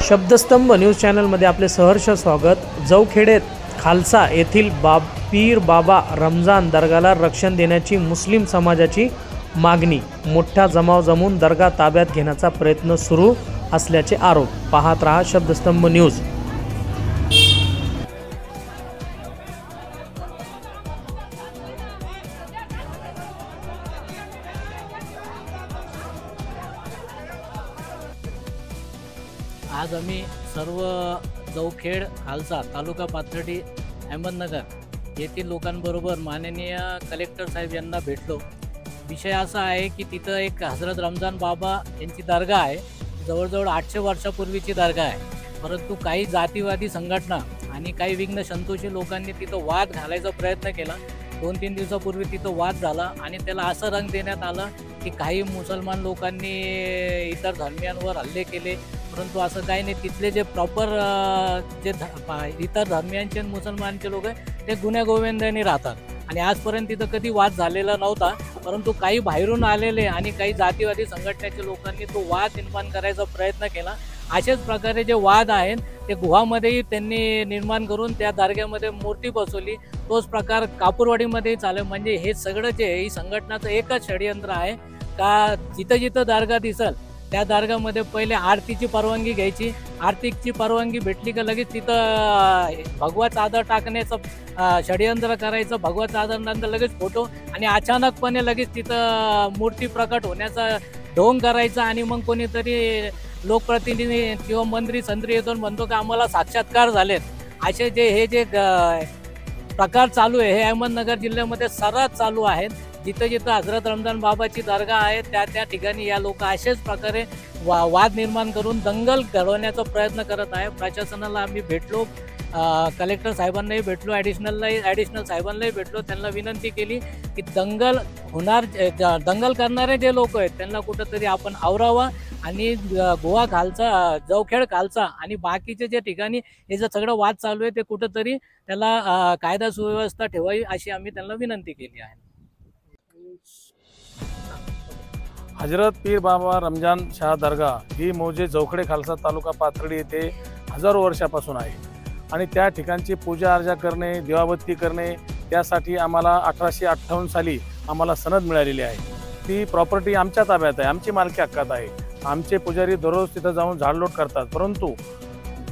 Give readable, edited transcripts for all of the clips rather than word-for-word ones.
शब्दस्तंभ news चॅनलमध्ये आपले सहर्ष स्वागत। जौखेडे खालसा येथील पीर बाबा रमजान दर्गाला रक्षण देण्याची मुस्लिम समाजाची मागणी। मोठा जमाव जमून दर्गा ताब्यात घेण्याचा प्रयत्न सुरू असल्याचे आरोप। पाहत रहा शब्दस्तंभ न्यूज। आज आम्ही सर्व जौखेड खालसा तालुका पाथर्डी अहमदनगर येथील लोकांबरोबर माननीय कलेक्टर साहेब यांना भेटलो। विषय असा आहे की तिथं एक हजरत रमजान बाबा यांची दर्गा आहे। जवळजवळ 800 वर्षापूर्वीची दर्गा आहे, परंतु काही जातीवादी संघटना आणि काही विघ्न संतोषी लोकांनी तिथं वाद घालायचा प्रयत्न केला। 2-3 दिवसापूर्वी तिथं वाद झाला आणि त्याला असं रंग देण्यात आलं की काही मुसलमान लोकांनी इतर धर्मियांवर हल्ले केले, परंतु असं काही नाही। तिथले जे प्रॉपर जे इतर धर्मियांचे आणि मुसलमानचे लोक आहे ते गुण्यागोविंदाने राहतात आणि आजपर्यंत तिथं कधी वाद झालेला नव्हता। परंतु काही बाहेरून आलेले आणि काही जातीवादी संघटनेच्या लोकांनी तो वाद निर्माण करायचा प्रयत्न केला। अशाच प्रकारे जे वाद आहेत ते गुहामध्येही त्यांनी निर्माण करून त्या दर्ग्यामध्ये मूर्ती बसवली। तोच प्रकार कापूरवाडीमध्ये चालू। म्हणजे हे सगळं जे ही संघटनाचं एकच षडयंत्र आहे का जिथं जिथं दर्गा दिसल त्या दर्गामध्ये पहिले आरतीची परवानगी घ्यायची। आरतीची परवानगी भेटली का लगेच तिथं भगवा चादर टाकण्याचं षडयंत्र करायचं। भगवा चादर नंतर लगेच फोटो आणि अचानकपणे लगेच तिथं मूर्ती प्रकट होण्याचा ढोंग करायचा आणि मग कोणीतरी लोकप्रतिनिधी किंवा मंत्री संत्री येतो म्हणतो की आम्हाला साक्षात्कार झालेत। असे जे प्रकार चालू आहे हे अहमदनगर जिल्ह्यामध्ये सर्रास चालू आहेत। जिथं जिथं हजरत रमजान बाबाची दर्गा आहे त्या ठिकाणी या लोक अशाच प्रकारे वाद निर्माण करून दंगल घडवण्याचा प्रयत्न करत आहे। प्रशासनाला आम्ही भेटलो, कलेक्टर साहेबांनाही भेटलो, ॲडिशनल साहेबांनाही भेटलो। त्यांना विनंती केली की दंगल करणारे जे लोक आहेत त्यांना कुठंतरी आपण आवरावा आणि गोवा खालसा जौखेड खालसा आणि बाकीचे जे ठिकाणी हे जे सगळं वाद चालू आहे ते कुठंतरी त्याला कायदा सुव्यवस्था ठेवावी अशी आम्ही त्यांना विनंती केली आहे। हजरत पीर बाबा रमजान शाह दर्गा ही मौजे जौखेडे खालसा तालुका पाथर्डी येथे हजारो वर्षापासून आहे आणि त्या ठिकाणची पूजा अर्चा करणे, दिवाबत्ती करणे त्यासाठी आम्हाला 1858 साली आम्हाला सनद मिळालेली आहे। ती प्रॉपर्टी आमच्या ताब्यात आहे, आमची मालकी हक्कात आहे। आमचे पुजारी दररोज तिथं जाऊन झाडलोट करतात, परंतु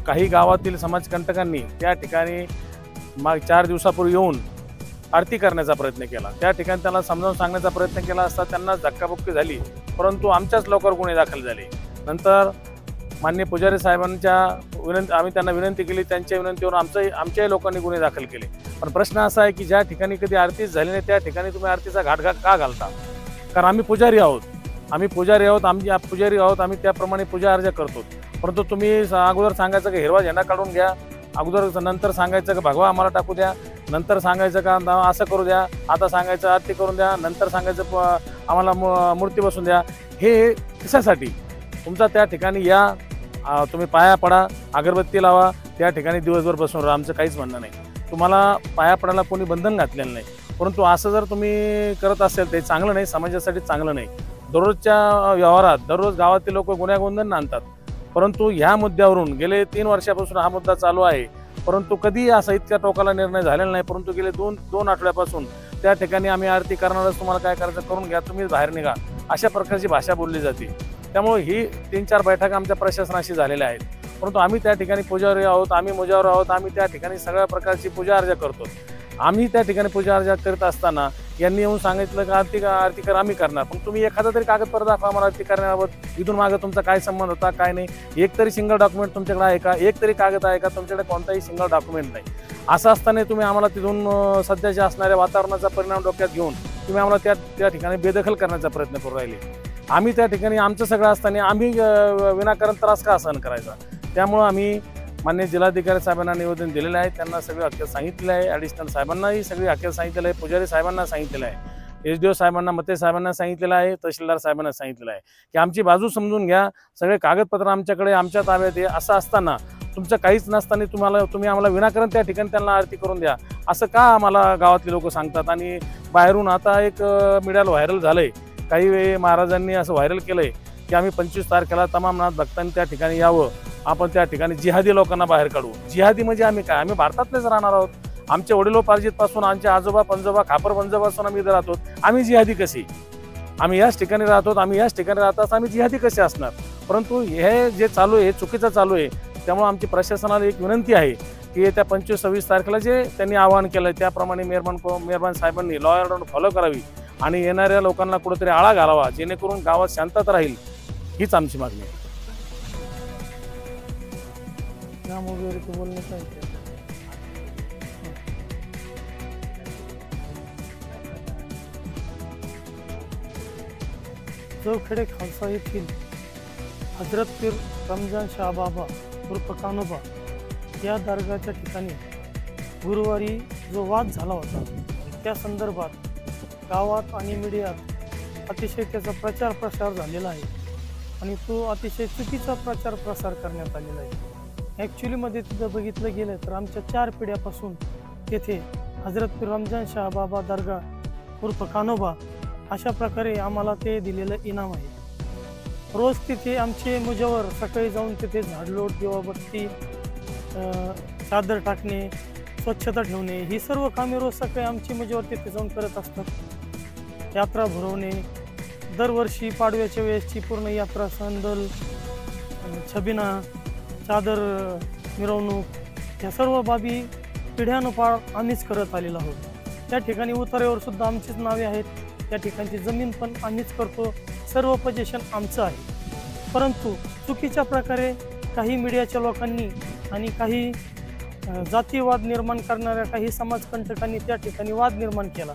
काही गावातील समाजकंटकांनी त्या ठिकाणी 4 दिवसापूर्वी येऊन आरती करण्याचा प्रयत्न केला। त्या ठिकाणी त्यांना समजावून सांगण्याचा प्रयत्न केला असता त्यांना धक्काबुक्की झाली, परंतु आमच्याच लवकर गुन्हे दाखल झाले। नंतर माननीय पुजारी साहेबांच्या आम्ही त्यांना विनंती केली, त्यांच्या विनंतीवर आमच्याही लोकांनी गुन्हे दाखल केले। पण प्रश्न असा आहे की ज्या ठिकाणी कधी आरतीच झाली नाही त्या ठिकाणी तुम्ही आरतीचा घाट का घालता? कारण आम्ही पुजारी आहोत, आम्ही पुजारी आहोत, आम्ही त्याप्रमाणे पूजा अर्चा करतो। परंतु तुम्ही अगोदर सांगायचं की हिरवा झेंडा काढून घ्या, अगोदर नंतर सांगायचं की भगवा आम्हाला टाकू द्या, नंतर सांगायचं का असं करू द्या, आता सांगायचं आरती करून द्या, नंतर सांगायचं आम्हाला मूर्ती बसून द्या। हे कशासाठी? तुमचा त्या ठिकाणी या, तुम्ही पाया पडा, अगरबत्ती लावा, त्या ठिकाणी दिवसभर बसून राहा, आमचं काहीच म्हणणं नाही। तुम्हाला पाया पडायला कोणी बंधन घातलेलं नाही, परंतु असं जर तुम्ही करत असेल ते चांगलं नाही, समाजासाठी चांगलं नाही। दररोजच्या व्यवहारात दररोज गावातील लोक गुन्हेगोंधन आणतात, परंतु ह्या मुद्द्यावरून गेले 3 वर्षापासून हा मुद्दा चालू आहे, परंतु कधी असा इतक्या टोकाला निर्णय झालेला नाही। परंतु गेले 2 आठवड्यापासून त्या ठिकाणी आम्ही आरती करणारच, तुम्हाला काय करायचं करून घ्या, तुम्ही बाहेर निघा, अशा प्रकारची भाषा बोलली जाते। त्यामुळे ही 3-4 बैठका आमच्या प्रशासनाशी झालेल्या आहेत, परंतु आम्ही त्या ठिकाणी पुजारी आहोत, आम्ही मुजावर आहोत, आम्ही त्या ठिकाणी सगळ्या प्रकारची पूजा अर्चा करतो। आम्ही त्या ठिकाणी पूजा अर्चा करत असताना यांनी येऊन सांगितलं की आरती कर, आम्ही करणार, पण तुम्ही एखादा तरी कागदपत्र दाखवा आम्हाला आरती करण्याबाबत। इथून मागं तुमचा काय संबंध होता, काय नाही, एक तरी सिंगल डॉक्युमेंट तुमच्याकडे आहे का? एक तरी कागद आहे का? तुमच्याकडे कोणताही सिंगल डॉक्युमेंट नाही। असं असताना तुम्ही आम्हाला तिथून सध्याच्या असणाऱ्या वातावरणाचा परिणाम डोक्यात घेऊन तुम्ही आम्हाला त्या ठिकाणी बेदखल करण्याचा प्रयत्न करू राहिले। आम्ही त्या ठिकाणी आमचं सगळं असताना आम्ही विनाकारण त्रास का सहन करायचा? त्यामुळं आम्ही माननीय जिल्हाधिकारी साहेबांना निवेदन दिलेलं आहे, त्यांना सगळी हकीकत सांगितलं आहे, ॲडिशनल साहेबांनाही सगळी हकीकत सांगितलेलं आहे, पुजारी साहेबांना सांगितलेलं आहे, SDO साहेबांना, मते साहेबांना सांगितलेलं आहे, तहसीलदार साहेबांना सांगितलेलं आहे की आमची बाजू समजून घ्या, सगळे कागदपत्र आमच्याकडे आमच्या ताब्यात आहे। असं असताना तुमचं काहीच नसताना तुम्ही आम्हाला विनाकारण त्या ठिकाणी त्यांना आरती करून द्या असं का आम्हाला गावातले लोक सांगतात? आणि बाहेरून आता एक मीडियाला व्हायरल झालंय, काही वेळी महाराजांनी असं व्हायरल केलंय की आम्ही 25 तारखेला तमाम नाथ भक्तांनी त्या ठिकाणी यावं आपण त्या ठिकाणी जिहादी लोकांना बाहेर काढू। जिहादी म्हणजे आम्ही काय, आम्ही भारतातलेच राहणार आहोत। आमच्या वडिलोपार्जित पासून, आमचे आजोबा पंजोबा खापर पंजोबापासून आम्ही इथं राहतो। आम्ही जिहादी कसे? आम्ही याच ठिकाणी राहतो, आम्ही याच ठिकाणी राहतात, आम्ही जिहादी कसे असणार? परंतु हे जे चालू आहे चुकीचं चालू आहे। त्यामुळे आमची प्रशासनाला एक विनंती आहे की येत्या 25-26 तारखेला जे त्यांनी आवाहन केलं त्याप्रमाणे मेहरबान साहेबांनी लॉ अँड ऑर्डर फॉलो करावी आणि येणाऱ्या लोकांना कुठेतरी आळा घालावा, जेणेकरून गावात शांतता राहील, हीच आमची मागणी आहे। जवखेडे खालसा येथील हजरत पीर रमजान शाह बाबा उर्फ कान्होबा या दर्गाच्या ठिकाणी गुरुवारी जो वाद झाला होता त्या संदर्भात गावात आणि मीडियात अतिशय त्याचा प्रचार प्रसार झालेला आहे आणि तो अतिशय चुकीचा प्रचार प्रसार करण्यात आलेला आहे। ॲक्च्युलीमध्ये तिथं बघितलं गेलं तर आमच्या 4 पिढ्यापासून तेथे हजरत पीर रमजान शाह बाबा दर्गा उर्फ कान्होबा अशा प्रकारे आम्हाला ते दिलेलं इनाम आहे। रोज तिथे आमचे मुजावर सकाळी जाऊन तिथे झाडलोट, दिवाबत्ती, चादर टाकणे, स्वच्छता ठेवणे ही सर्व कामे रोज सकाळी आमची मुजावर तिथे जाऊन करत असतात। यात्रा भरवणे, दरवर्षी पाडव्याच्या वेळेसची पूर्ण यात्रा, संदल, छबिना, चादर मिरवणूक या सर्व बाबी पिढ्यानुपार आम्हीच करत आलेलो आहोत। त्या ठिकाणी उतार्यावर सुद्धा आमचीच नावे आहेत, त्या ठिकाणची जमीन पण आम्हीच करतो, सर्व पोझिशन आमचं आहे। परंतु चुकीच्या प्रकारे काही मीडियाच्या लोकांनी आणि काही जातीवाद निर्माण करणाऱ्या काही समाजकंटकांनी त्या ठिकाणी वाद निर्माण केला।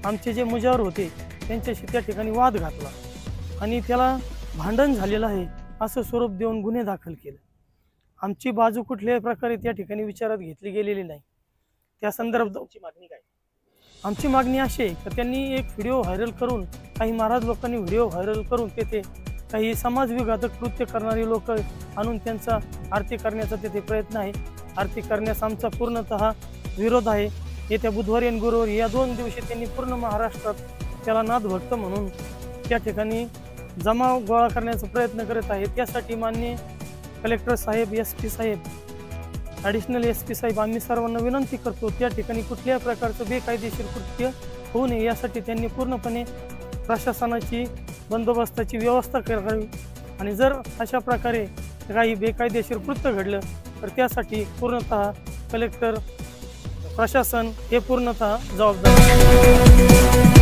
आमचे जे मुजावर होते त्यांच्याशी त्या ठिकाणी वाद घातला आणि त्याला भांडण झालेलं आहे असं स्वरूप देऊन गुन्हे दाखल केले। आमची बाजू कुठल्याही प्रकारे त्या ठिकाणी विचारात घेतली गेलेली नाही। त्या संदर्भात आमची मागणी अशी आहे की त्यांनी एक व्हिडिओ व्हायरल करून, काही महाराज लोकांनी व्हिडिओ व्हायरल करून तेथे काही समाजविघातक कृत्य करणारी लोक आणून त्यांचा आरती करण्याचा तेथे प्रयत्न आहे। आरती करण्यास आमचा पूर्णतः विरोध आहे। येत्या बुधवारी आणि गुरुवारी या 2 दिवशी त्यांनी पूर्ण महाराष्ट्रात त्याला नादभक्त म्हणून त्या ठिकाणी जमाव गोळा करण्याचा प्रयत्न करत आहे। त्यासाठी माननीय कलेक्टर साहेब, SP साहेब, ॲडिशनल SP साहेब आम्ही सर्वांना विनंती करतो त्या ठिकाणी कुठल्याही प्रकारचं बेकायदेशीर कृत्य होऊ नये यासाठी त्यांनी पूर्णपणे प्रशासनाची बंदोबस्ताची व्यवस्था करावी आणि जर अशा प्रकारे काही बेकायदेशीर कृत्य घडलं तर त्यासाठी पूर्णतः कलेक्टर, प्रशासन हे पूर्णतः जबाबदार आहे।